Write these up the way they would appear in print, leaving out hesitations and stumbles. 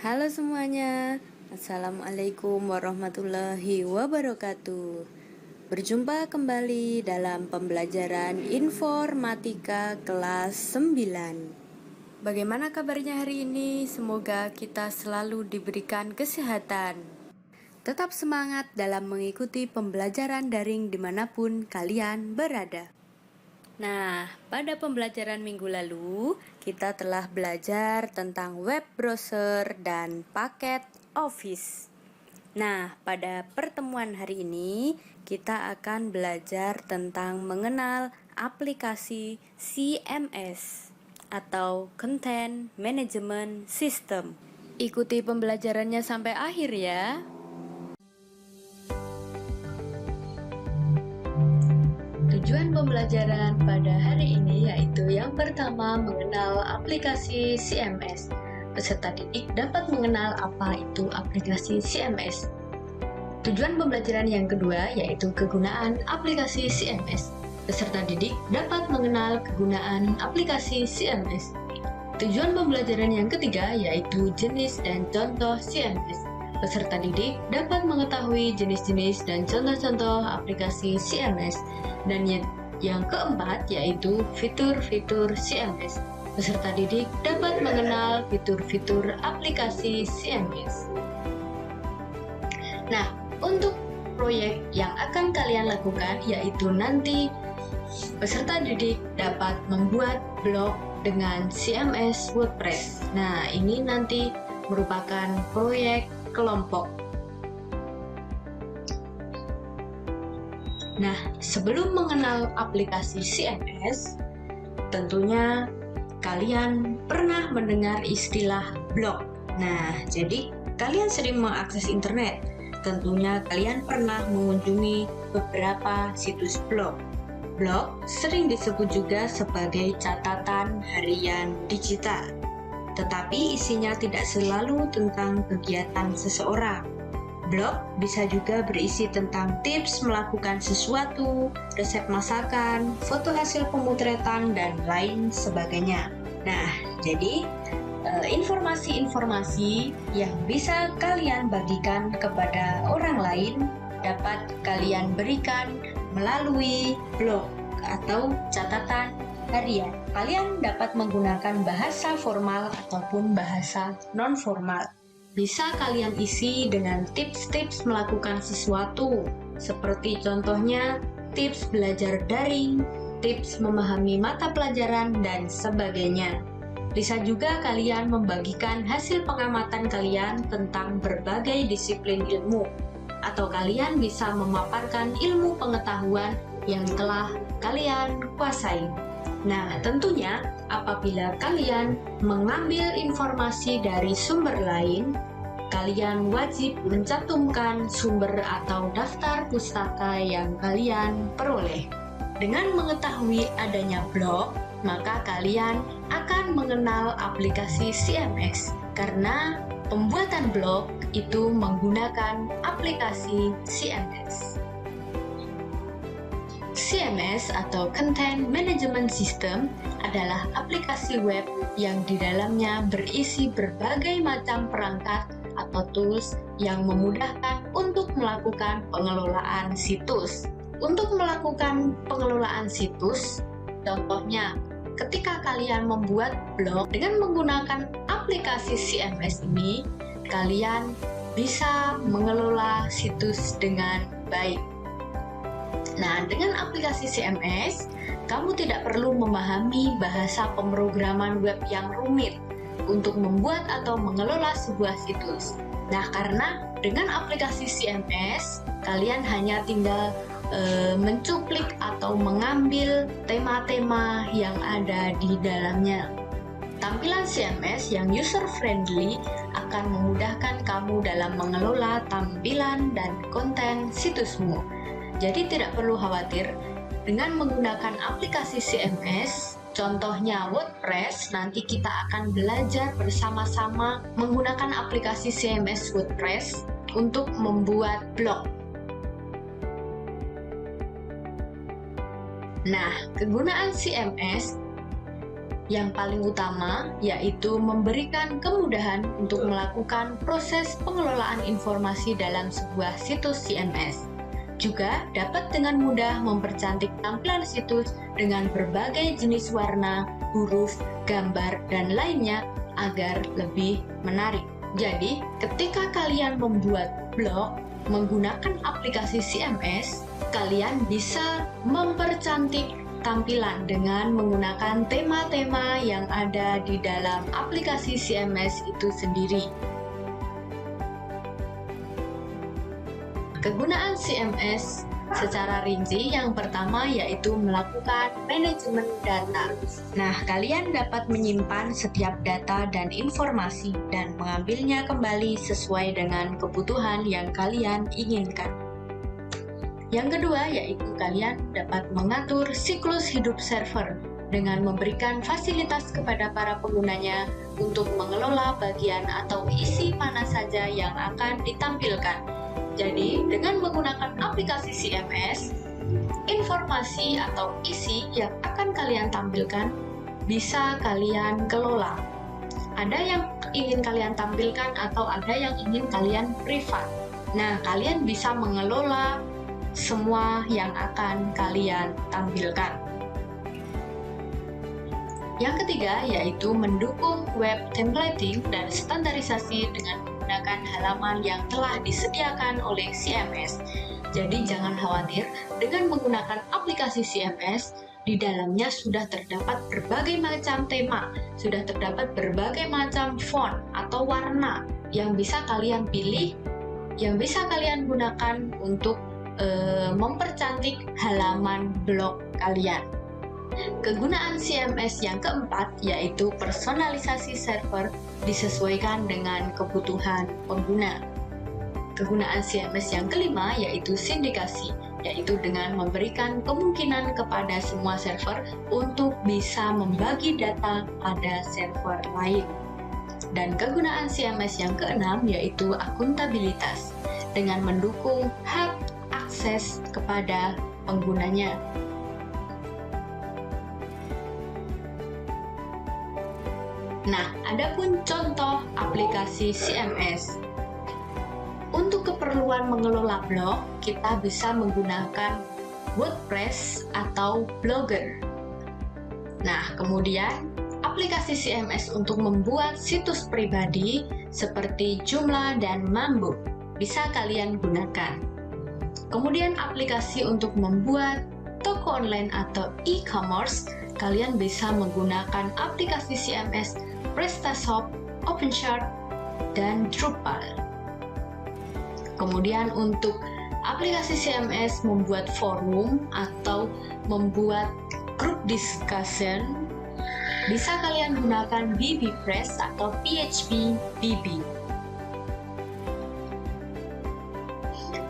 Halo semuanya, Assalamualaikum warahmatullahi wabarakatuh. Berjumpa kembali dalam pembelajaran informatika kelas 9. Bagaimana kabarnya hari ini? Semoga kita selalu diberikan kesehatan. Tetap semangat dalam mengikuti pembelajaran daring dimanapun kalian berada. Nah, pada pembelajaran minggu lalu, kita telah belajar tentang web browser dan paket Office. Nah, pada pertemuan hari ini, kita akan belajar tentang mengenal aplikasi CMS atau Content Management System. Ikuti pembelajarannya sampai akhir ya. Tujuan pembelajaran pada hari ini yaitu yang pertama mengenal aplikasi CMS. Peserta didik dapat mengenal apa itu aplikasi CMS. Tujuan pembelajaran yang kedua yaitu kegunaan aplikasi CMS. Peserta didik dapat mengenal kegunaan aplikasi CMS. Tujuan pembelajaran yang ketiga yaitu jenis dan contoh CMS. Peserta didik dapat mengetahui jenis-jenis dan contoh-contoh aplikasi CMS. Dan yang keempat yaitu fitur-fitur CMS. Peserta didik dapat mengenal fitur-fitur aplikasi CMS. Nah, untuk proyek yang akan kalian lakukan yaitu nanti peserta didik dapat membuat blog dengan CMS WordPress. Nah, ini nanti merupakan proyek kelompok. Nah, sebelum mengenal aplikasi CMS, tentunya kalian pernah mendengar istilah blog. Nah, jadi kalian sering mengakses internet. Tentunya kalian pernah mengunjungi beberapa situs blog. Blog sering disebut juga sebagai catatan harian digital, tetapi isinya tidak selalu tentang kegiatan seseorang. Blog bisa juga berisi tentang tips melakukan sesuatu, resep masakan, foto hasil pemotretan, dan lain sebagainya. Nah, jadi informasi-informasi yang bisa kalian bagikan kepada orang lain dapat kalian berikan melalui blog atau catatan harian. Kalian dapat menggunakan bahasa formal ataupun bahasa non-formal. Bisa kalian isi dengan tips-tips melakukan sesuatu, seperti contohnya tips belajar daring, tips memahami mata pelajaran, dan sebagainya. Bisa juga kalian membagikan hasil pengamatan kalian tentang berbagai disiplin ilmu, atau kalian bisa memaparkan ilmu pengetahuan yang telah kalian kuasai. Nah, tentunya apabila kalian mengambil informasi dari sumber lain, kalian wajib mencantumkan sumber atau daftar pustaka yang kalian peroleh. Dengan mengetahui adanya blog, maka kalian akan mengenal aplikasi CMS karena pembuatan blog itu menggunakan aplikasi CMS. CMS atau Content Management System adalah aplikasi web yang di dalamnya berisi berbagai macam perangkat atau tools yang memudahkan untuk melakukan pengelolaan situs. Untuk melakukan pengelolaan situs, contohnya ketika kalian membuat blog dengan menggunakan aplikasi CMS ini, kalian bisa mengelola situs dengan baik. Nah, dengan aplikasi CMS, kamu tidak perlu memahami bahasa pemrograman web yang rumit untuk membuat atau mengelola sebuah situs. Nah, karena dengan aplikasi CMS, kalian hanya tinggal mencuplik atau mengambil tema-tema yang ada di dalamnya. Tampilan CMS yang user-friendly akan memudahkan kamu dalam mengelola tampilan dan konten situsmu. Jadi tidak perlu khawatir dengan menggunakan aplikasi CMS, contohnya WordPress. Nanti kita akan belajar bersama-sama menggunakan aplikasi CMS WordPress untuk membuat blog. Nah, kegunaan CMS Yang paling utama yaitu memberikan kemudahan untuk melakukan proses pengelolaan informasi dalam sebuah situs CMS. Juga dapat dengan mudah mempercantik tampilan situs dengan berbagai jenis warna, huruf, gambar, dan lainnya agar lebih menarik. Jadi, ketika kalian membuat blog menggunakan aplikasi CMS, kalian bisa mempercantik tampilan dengan menggunakan tema-tema yang ada di dalam aplikasi CMS itu sendiri. Kegunaan CMS secara rinci yang pertama yaitu melakukan manajemen data. Nah, kalian dapat menyimpan setiap data dan informasi dan mengambilnya kembali sesuai dengan kebutuhan yang kalian inginkan. Yang kedua yaitu kalian dapat mengatur siklus hidup server dengan memberikan fasilitas kepada para penggunanya untuk mengelola bagian atau isi mana saja yang akan ditampilkan. Jadi, dengan menggunakan aplikasi CMS, informasi atau isi yang akan kalian tampilkan bisa kalian kelola. Ada yang ingin kalian tampilkan atau ada yang ingin kalian privat. Nah, kalian bisa mengelola semua yang akan kalian tampilkan. Yang ketiga yaitu mendukung web templating dan standarisasi dengan menggunakan halaman yang telah disediakan oleh CMS. Jadi jangan khawatir, dengan menggunakan aplikasi CMS, di dalamnya sudah terdapat berbagai macam tema, sudah terdapat berbagai macam font atau warna yang bisa kalian pilih, yang bisa kalian gunakan untuk mempercantik halaman blog kalian. Kegunaan CMS yang keempat yaitu personalisasi server disesuaikan dengan kebutuhan pengguna. Kegunaan CMS yang kelima yaitu sindikasi, yaitu dengan memberikan kemungkinan kepada semua server untuk bisa membagi data pada server lain. Dan kegunaan CMS yang keenam yaitu akuntabilitas, dengan mendukung hak akses kepada penggunanya. Nah, adapun contoh aplikasi CMS. Untuk keperluan mengelola blog, kita bisa menggunakan WordPress atau Blogger. Nah, kemudian aplikasi CMS untuk membuat situs pribadi seperti Joomla dan Mambo bisa kalian gunakan. Kemudian aplikasi untuk membuat toko online atau e-commerce, kalian bisa menggunakan aplikasi CMS PrestaShop, OpenShop, dan Drupal. Kemudian untuk aplikasi CMS membuat forum atau membuat group discussion, bisa kalian gunakan bbPress atau PHP BB.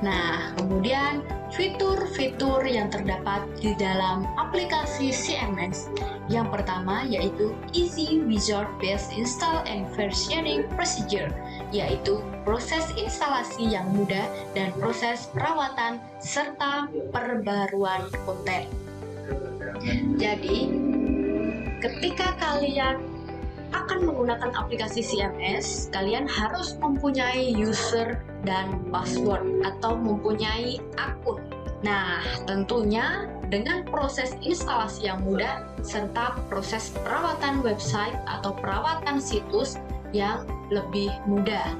Nah, kemudian fitur-fitur yang terdapat di dalam aplikasi CMS. Yang pertama yaitu Easy Wizard Based Install and Versioning Procedure, yaitu proses instalasi yang mudah dan proses perawatan serta perbaruan konten. Jadi, ketika kalian akan menggunakan aplikasi CMS, kalian harus mempunyai user dan password atau mempunyai akun. Nah, tentunya dengan proses instalasi yang mudah serta proses perawatan website atau perawatan situs yang lebih mudah.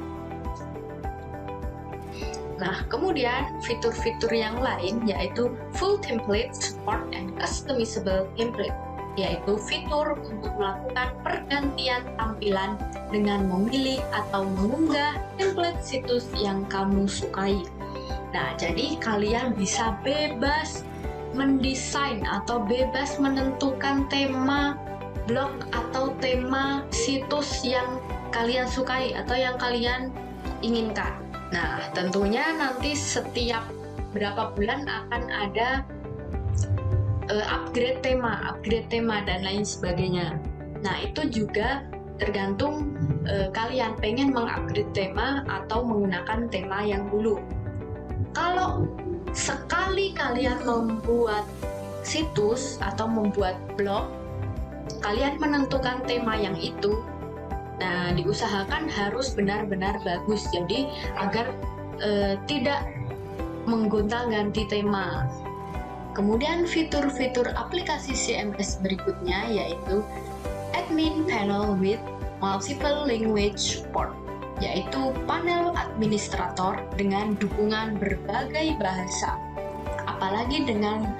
Nah, kemudian fitur-fitur yang lain yaitu Full Template Support and Customizable Template, yaitu fitur untuk melakukan pergantian tampilan dengan memilih atau mengunggah template situs yang kamu sukai. Nah, jadi kalian bisa bebas mendesain atau bebas menentukan tema blog atau tema situs yang kalian sukai atau yang kalian inginkan. Nah, tentunya nanti setiap berapa bulan akan ada upgrade tema dan lain sebagainya. Nah, itu juga tergantung kalian pengen mengupgrade tema atau menggunakan tema yang dulu. Kalau sekali kalian membuat situs atau membuat blog, kalian menentukan tema yang itu, nah diusahakan harus benar-benar bagus, jadi agar tidak menggonta-ganti tema. Kemudian fitur-fitur aplikasi CMS berikutnya yaitu Admin Panel with Multiple Language Support, yaitu panel administrator dengan dukungan berbagai bahasa. Apalagi dengan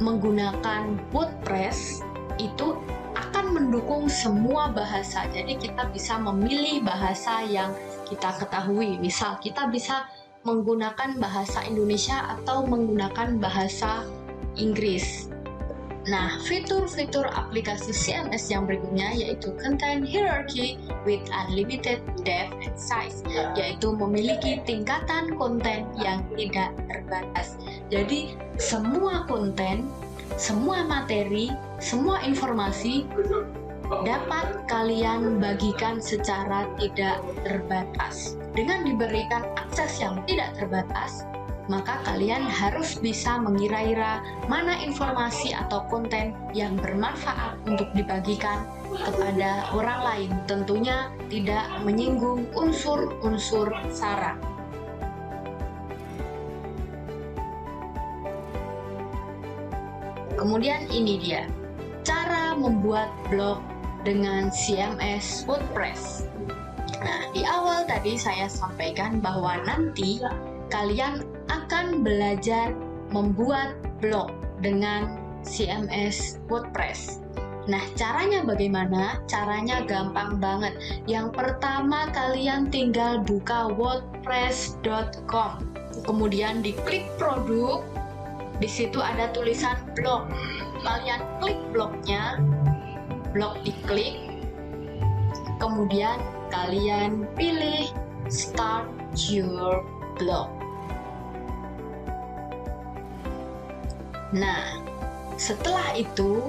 menggunakan WordPress itu akan mendukung semua bahasa, jadi kita bisa memilih bahasa yang kita ketahui. Misal kita bisa menggunakan bahasa Indonesia atau menggunakan bahasa Inggris. Nah, fitur-fitur aplikasi CMS yang berikutnya yaitu Content Hierarchy with Unlimited Depth and Size, yaitu memiliki tingkatan konten yang tidak terbatas. Jadi, semua konten, semua materi, semua informasi dapat kalian bagikan secara tidak terbatas. Dengan diberikan akses yang tidak terbatas, maka kalian harus bisa mengira-ira mana informasi atau konten yang bermanfaat untuk dibagikan kepada orang lain, tentunya tidak menyinggung unsur-unsur sara. Kemudian ini dia cara membuat blog dengan CMS WordPress. Nah, di awal tadi saya sampaikan bahwa nanti kalian akan belajar membuat blog dengan CMS WordPress. Nah, caranya bagaimana? Caranya gampang banget. Yang pertama, kalian tinggal buka wordpress.com. Kemudian diklik produk. Di situ ada tulisan blog. Kalian klik blognya. Blog diklik. Kemudian kalian pilih Start Your Blog. Nah, setelah itu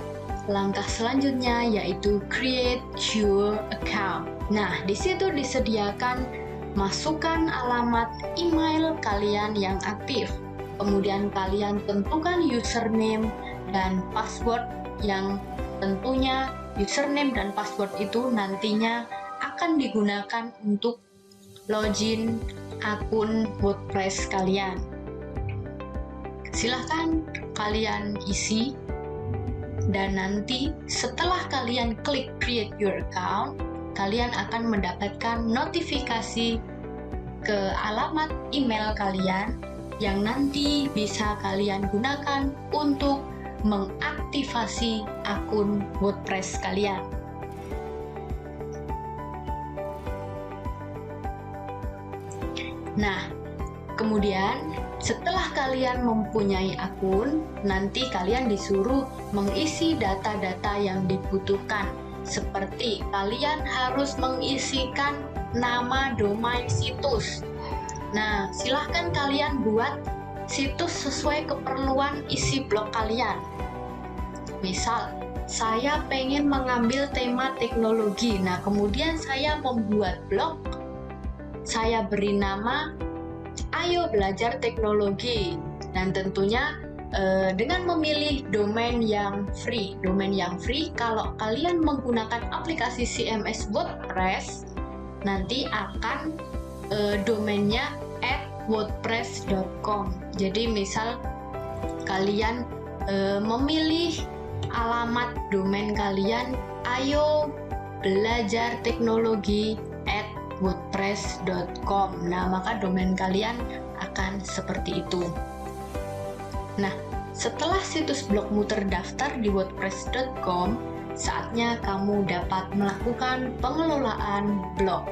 langkah selanjutnya yaitu create your account. Nah, di situ disediakan masukkan alamat email kalian yang aktif. Kemudian kalian tentukan username dan password yang tentunya username dan password itu nantinya akan digunakan untuk login akun WordPress kalian. Silahkan kalian isi, dan nanti setelah kalian klik create your account, kalian akan mendapatkan notifikasi ke alamat email kalian yang nanti bisa kalian gunakan untuk mengaktifasi akun WordPress kalian. Nah, kemudian setelah kalian mempunyai akun, nanti kalian disuruh mengisi data-data yang dibutuhkan. Seperti kalian harus mengisikan nama domain situs. Nah, silahkan kalian buat situs sesuai keperluan isi blog kalian. Misal, saya pengen mengambil tema teknologi. Nah, kemudian saya membuat blog. Saya beri nama Ayo Belajar Teknologi, dan tentunya dengan memilih domain yang free. Domain yang free, kalau kalian menggunakan aplikasi CMS WordPress, nanti akan domainnya @wordpress.com. Jadi misal kalian memilih alamat domain kalian Ayo Belajar Teknologi @wordpress.com. Nah, maka domain kalian akan seperti itu. Nah, setelah situs blogmu terdaftar di wordpress.com, saatnya kamu dapat melakukan pengelolaan blog.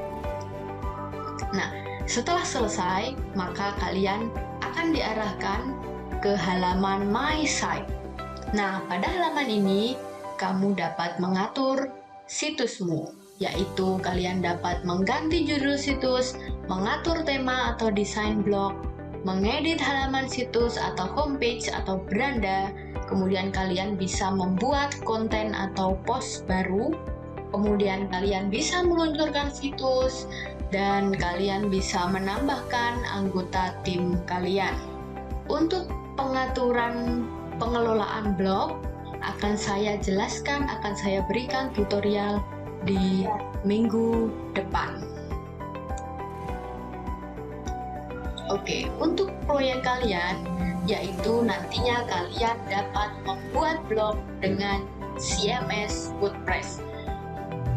Nah, setelah selesai, maka kalian akan diarahkan ke halaman My Site. Nah, pada halaman ini, kamu dapat mengatur situsmu, yaitu kalian dapat mengganti judul situs, mengatur tema atau desain blog, mengedit halaman situs atau homepage atau beranda, kemudian kalian bisa membuat konten atau post baru, kemudian kalian bisa meluncurkan situs, dan kalian bisa menambahkan anggota tim kalian. Untuk pengaturan pengelolaan blog, akan saya jelaskan, akan saya berikan tutorial di minggu depan. Oke, untuk proyek kalian, yaitu nantinya kalian dapat membuat blog dengan CMS WordPress.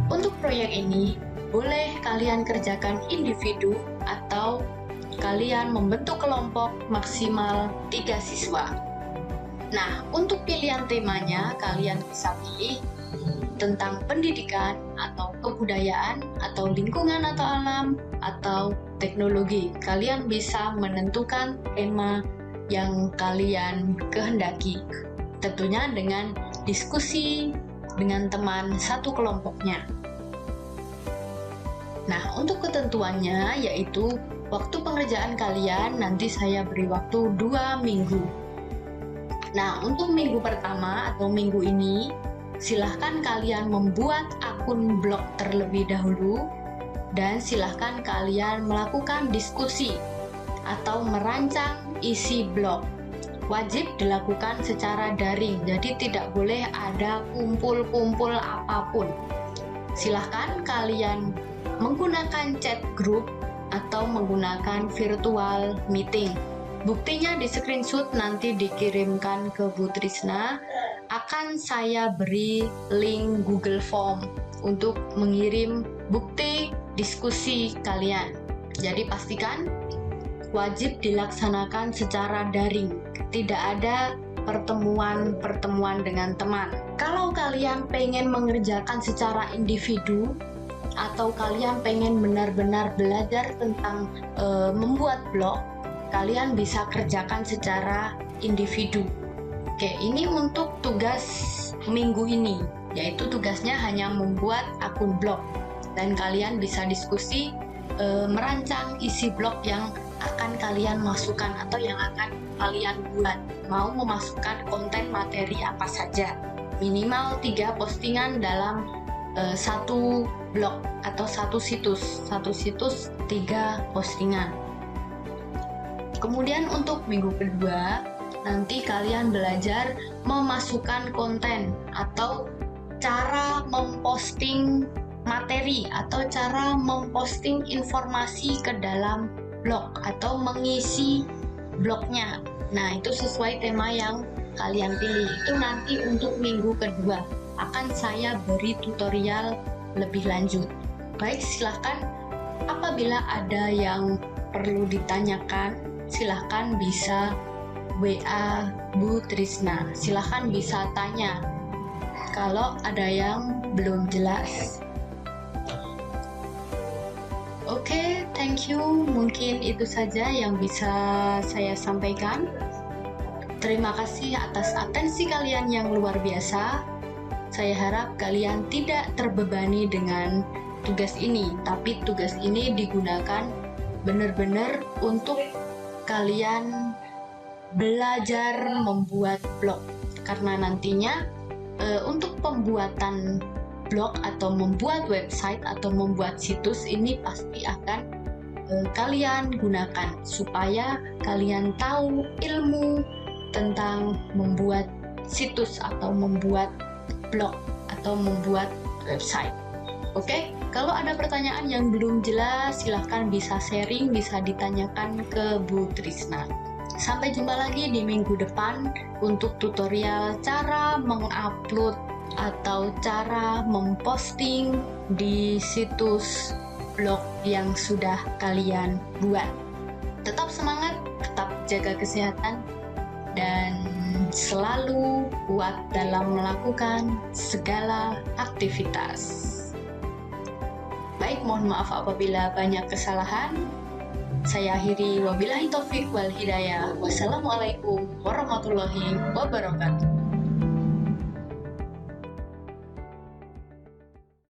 Untuk proyek ini, boleh kalian kerjakan individu atau kalian membentuk kelompok maksimal 3 siswa. Nah, untuk pilihan temanya, kalian bisa pilih tentang pendidikan atau kebudayaan atau lingkungan atau alam atau teknologi. Kalian bisa menentukan tema yang kalian kehendaki, tentunya dengan diskusi dengan teman satu kelompoknya. Nah, untuk ketentuannya yaitu waktu pengerjaan kalian nanti saya beri waktu 2 minggu. Nah, untuk minggu pertama atau minggu ini, silahkan kalian membuat akun blog terlebih dahulu dan silahkan kalian melakukan diskusi atau merancang isi blog. Wajib dilakukan secara daring, jadi tidak boleh ada kumpul-kumpul apapun. Silahkan kalian menggunakan chat group atau menggunakan virtual meeting. Buktinya di screenshot nanti dikirimkan ke Bu Trisna. Akan saya beri link Google Form untuk mengirim bukti diskusi kalian. Jadi pastikan wajib dilaksanakan secara daring, tidak ada pertemuan dengan teman. Kalau kalian pengen mengerjakan secara individu atau kalian pengen benar-benar belajar tentang membuat blog, kalian bisa kerjakan secara individu. Oke, ini untuk tugas minggu ini, yaitu tugasnya hanya membuat akun blog dan kalian bisa diskusi merancang isi blog yang akan kalian masukkan atau yang akan kalian buat. Mau memasukkan konten materi apa saja, minimal 3 postingan dalam satu blog atau satu situs 3 postingan. Kemudian untuk minggu kedua nanti kalian belajar memasukkan konten atau cara memposting materi atau cara memposting informasi ke dalam blog atau mengisi blognya. Nah, itu sesuai tema yang kalian pilih. Itu nanti untuk minggu kedua akan saya beri tutorial lebih lanjut. Baik, silahkan apabila ada yang perlu ditanyakan, silahkan bisa WA Bu Trisna. Silahkan bisa tanya kalau ada yang belum jelas. Oke, thank you. Mungkin itu saja yang bisa saya sampaikan. Terima kasih atas atensi kalian yang luar biasa. Saya harap kalian tidak terbebani dengan tugas ini, tapi tugas ini digunakan benar-benar untuk kalian belajar membuat blog. Karena nantinya untuk pembuatan blog atau membuat website atau membuat situs ini pasti akan kalian gunakan supaya kalian tahu ilmu tentang membuat situs atau membuat blog atau membuat website. Oke, kalau ada pertanyaan yang belum jelas silahkan bisa sharing, bisa ditanyakan ke Bu Trisna. Sampai jumpa lagi di minggu depan untuk tutorial cara mengupload atau cara memposting di situs blog yang sudah kalian buat. Tetap semangat, tetap jaga kesehatan, dan selalu kuat dalam melakukan segala aktivitas. Baik, mohon maaf apabila banyak kesalahan. Saya akhiri, wabillahi taufik wal hidayah. Wassalamualaikum warahmatullahi wabarakatuh.